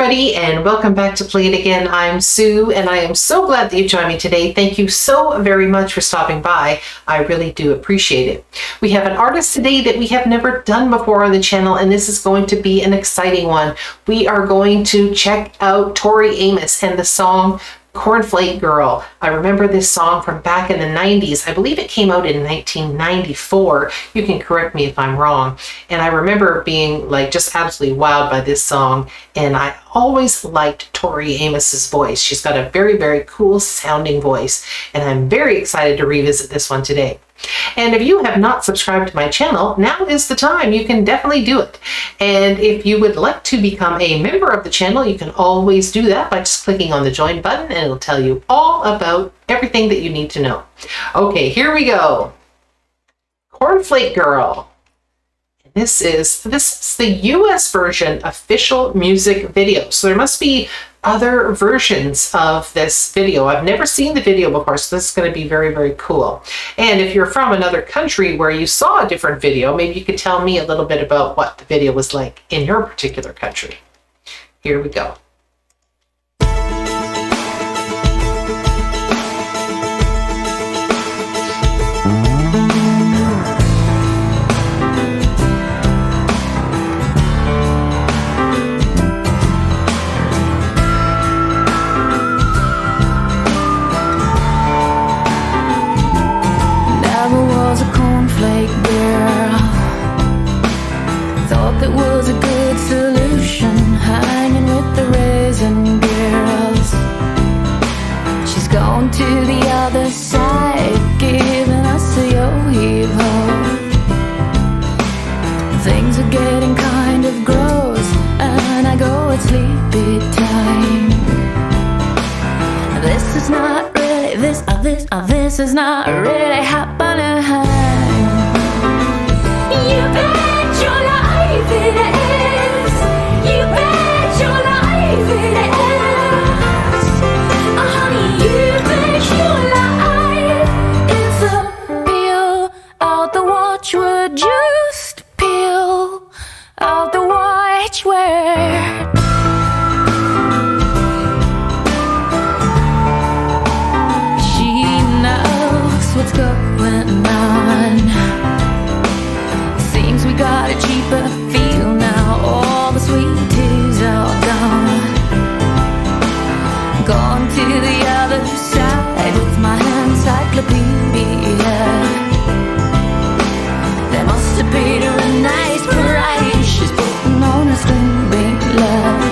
everybody, and welcome back to Play It Again. I'm Sue, and I am so glad that you joined me today. Thank you so very much for stopping by. I really do appreciate it. We have an artist today that we have never done before on the channel, and this is going to be an exciting one. We are going to check out Tori Amos and the song Cornflake Girl. I remember this song from back in the 90s. I believe it came out in 1994. You can correct me if I'm wrong. And I remember being like just absolutely wowed by this song. And I always liked Tori Amos's voice. She's got a very, very cool sounding voice. And I'm very excited to revisit this one today. And if you have not subscribed to my channel, now is the time. You can definitely do it. And if you would like to become a member of the channel, you can always do that by just clicking on the join button, and it'll tell you all about everything that you need to know. Okay, here we go. Cornflake Girl. This is the US version official music video. So there must be other versions of this video. I've never seen the video before, so this is going to be very, very cool. And if you're from another country where you saw a different video, maybe you could tell me a little bit about what the video was like in your particular country. Here we go. That was a good solution, hanging with the raisin girls. She's gone to the other side, giving us a yo-hee-ho. Things are getting kind of gross, and I go at sleepy time. This is not really, this is not really happening. You bet your life it is. You bet your life it is. Oh, honey, you bet your life. If the peel out the watchword, just peel out the watchword. She knows what's going on. Seems we got a cheaper feel now. All the sweet teas are gone. Gone to the other side with my encyclopedia. They must have paid her a nice price. She's putting on a string big love.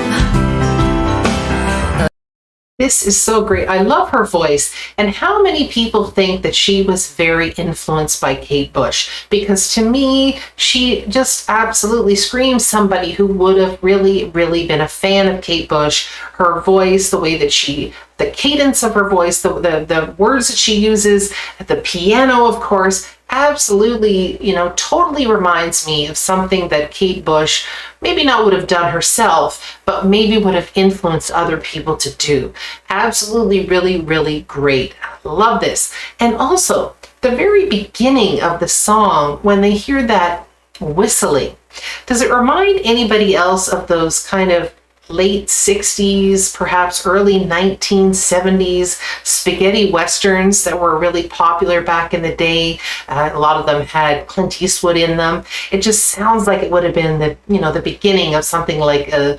This is so great. I love her voice. And how many people think that she was very influenced by Kate Bush? Because to me, she just absolutely screams somebody who would have really, really been a fan of Kate Bush. Her voice, the way that the cadence of her voice, the words that she uses, the piano, of course, absolutely, totally reminds me of something that Kate Bush maybe not would have done herself, but maybe would have influenced other people to do. Absolutely, really, really great. Love this. And also, the very beginning of the song, when they hear that whistling, does it remind anybody else of those kind of late 60s, perhaps early 1970s spaghetti westerns that were really popular back in the day? A lot of them had Clint Eastwood in them. It just sounds like it would have been the beginning of something like a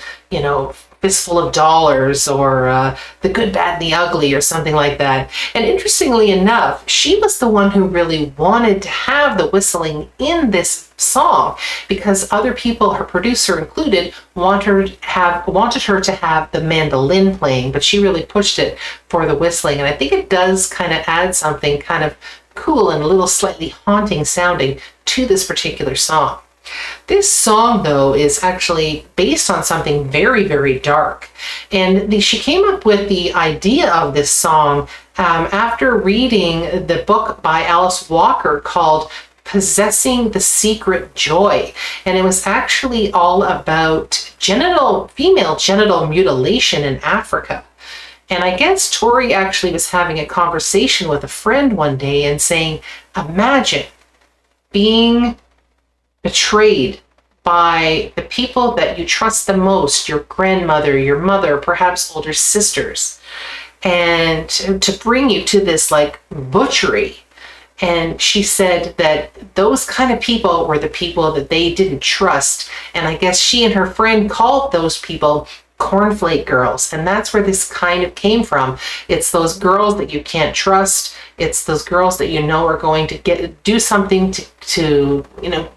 Fistful of Dollars, or The Good, Bad, and the Ugly, or something like that. And interestingly enough, she was the one who really wanted to have the whistling in this song, because other people, her producer included, wanted her to have the mandolin playing, but she really pushed it for the whistling. And I think it does kind of add something kind of cool and a little slightly haunting sounding to this particular song. This song, though, is actually based on something very, very dark. And she came up with the idea of this song after reading the book by Alice Walker called Possessing the Secret Joy. And it was actually all about female genital mutilation in Africa. And I guess Tori actually was having a conversation with a friend one day and saying, imagine being betrayed by the people that you trust the most, your grandmother, your mother, perhaps older sisters, and to bring you to this like butchery. And she said that those kind of people were the people that they didn't trust. And I guess she and her friend called those people cornflake girls. And that's where this kind of came from. It's those girls that you can't trust. It's those girls that you know are going to do something to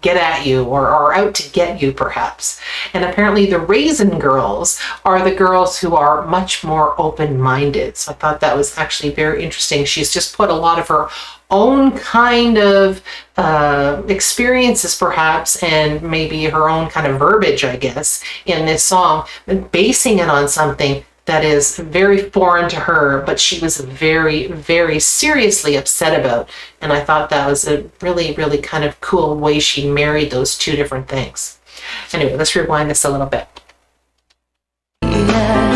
get at you or are out to get you, perhaps. And apparently the Raisin Girls are the girls who are much more open-minded. So I thought that was actually very interesting. She's just put a lot of her own kind of experiences, perhaps, and maybe her own kind of verbiage, I guess, in this song, basing it on something that is very foreign to her, but she was very, very seriously upset about. And I thought that was a really, really kind of cool way she married those two different things. Anyway, let's rewind this a little bit. Yeah.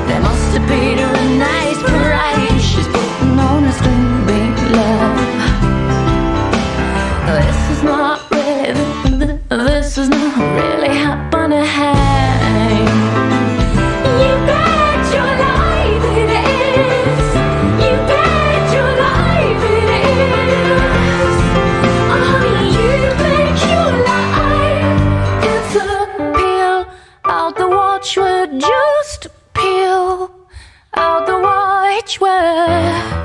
There must have been a nice price she's putting on a stupid love. This is not really, this is not really happening. You bet your life it is. You bet your life it is. You bet your life it's a peel out the watchword, just peel out the watchword.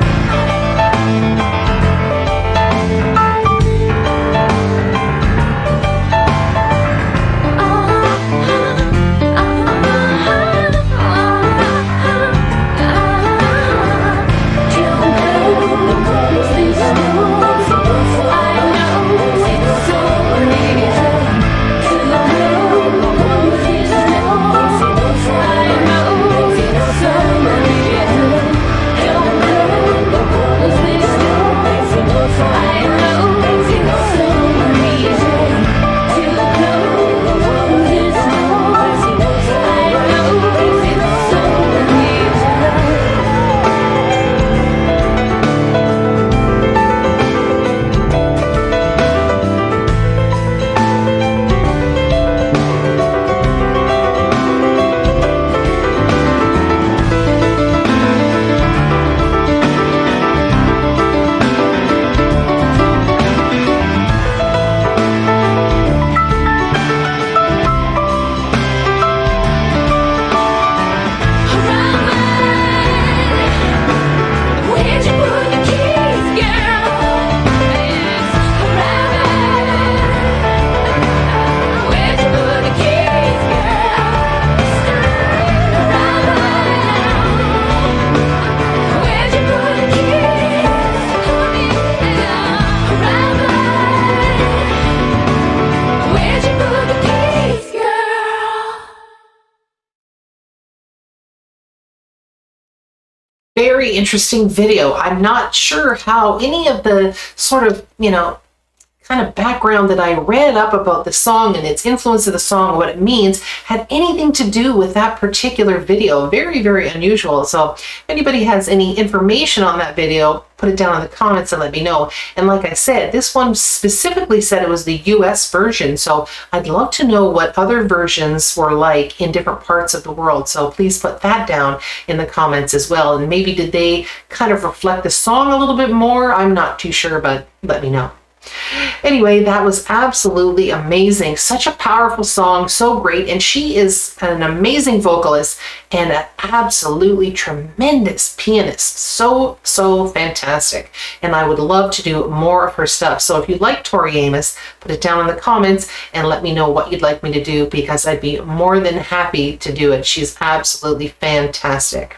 Very interesting video. I'm not sure how any of the sort of, kind of background that I read up about the song and its influence of the song, what it means, had anything to do with that particular video. Very, very unusual. So if anybody has any information on that video, put it down in the comments and let me know. And like I said, this one specifically said it was the US version. So I'd love to know what other versions were like in different parts of the world. So please put that down in the comments as well. And maybe did they kind of reflect the song a little bit more? I'm not too sure, but let me know. Anyway, that was absolutely amazing. Such a powerful song, so great. And she is an amazing vocalist and an absolutely tremendous pianist. So, so fantastic. And I would love to do more of her stuff. So if you like Tori Amos, put it down in the comments and let me know what you'd like me to do, because I'd be more than happy to do it. She's absolutely fantastic.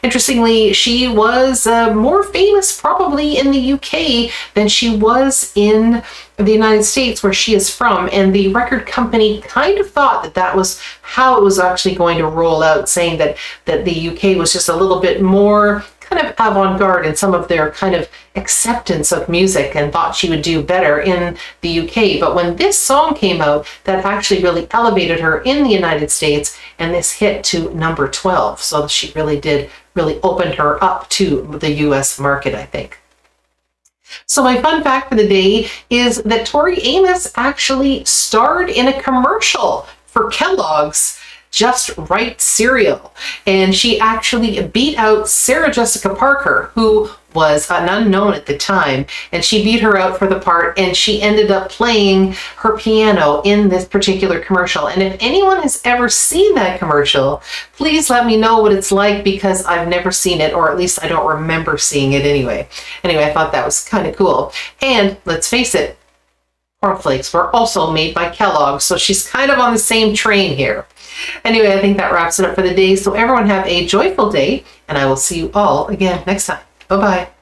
Interestingly, she was more famous probably in the UK than she was in the United States, where she is from. And the record company kind of thought that that was how it was actually going to roll out, saying that the UK was just a little bit more kind of avant-garde in some of their kind of acceptance of music, and thought she would do better in the UK. But when this song came out, that actually really elevated her in the United States, and this hit to number 12. So she really opened her up to the US market, I think. So my fun fact for the day is that Tori Amos actually starred in a commercial for Kellogg's Just Right cereal. And she actually beat out Sarah Jessica Parker, who was an unknown at the time, and she beat her out for the part, and she ended up playing her piano in this particular commercial. And if anyone has ever seen that commercial, please let me know what it's like, because I've never seen it, or at least I don't remember seeing it anyway. Anyway, I thought that was kind of cool. And let's face it, cornflakes were also made by Kellogg, so she's kind of on the same train here. Anyway, I think that wraps it up for the day. So everyone have a joyful day, and I will see you all again next time. Bye-bye.